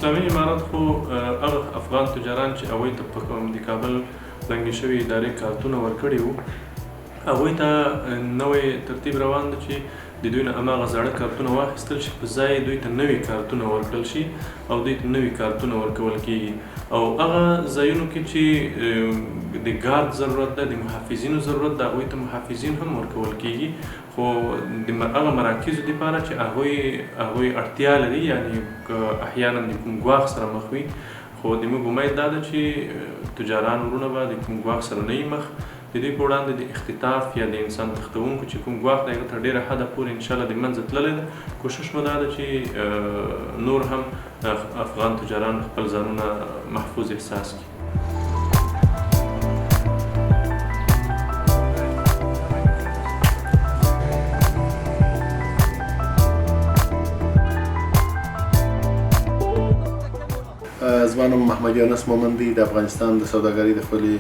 اسلامي امارات خو هغه افغان تجاران چې هغوی ته په د کابل لنګې شوې ادارې کارتونه ورکړي وو هغوی ته نوی ترتیب روان ده چې د دوی نه هماغه زاړه کارتونه واخیستل شي په ځای دوی ته نوي کارتونه ورکړل شي او دوی ته نوي کارتونه ورکول کېږي او هغه ځایونو کې چې د ګارد ضرورت ده د محافظینو ضرورت ده هغوی ته محافظین هم ورکول کېږي خو د هغه مراکزو دپاره چې هغوی اړتیا لري یعنې که احیانا د کوم ګواښ سره مخ وي خو د موږ امید دا ده چې تجاران وروڼه به د کوم ګواښ سره نه وي مخ د دوی په وړاندې د اختطاف یا د انسان تښتوونکو چې کوم ګواښ دی هغه تر ډېره حده پورې انشاءالله د منځه تللی ده کوشش مو دا ده چې نور هم افغان تجاران خپل ځانونه محفوظ احساس کړي. زما نوم محمد یونس مومند دی د افغانستان د سوداګرۍ د خپلې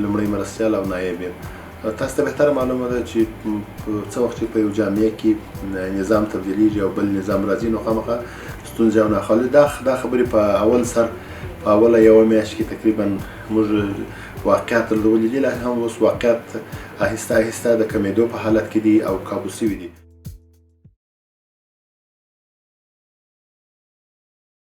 لومړی مرستیال او نایب یم. تاسو ته بهتره معلومه ده چې څه وخت چې په یو جامعه کې نظام تبدیلیږي او بل نظام راځي نو خامخا ستونزې او ناخوالې دا خبرې په اول سر په اوله یوه میاشت کې تقریبا موږ واقعیت درلودلي دي لا هم اوس واقعیت آهسته آهسته د کمېدو په حالت کې دي او کابو سوي دي.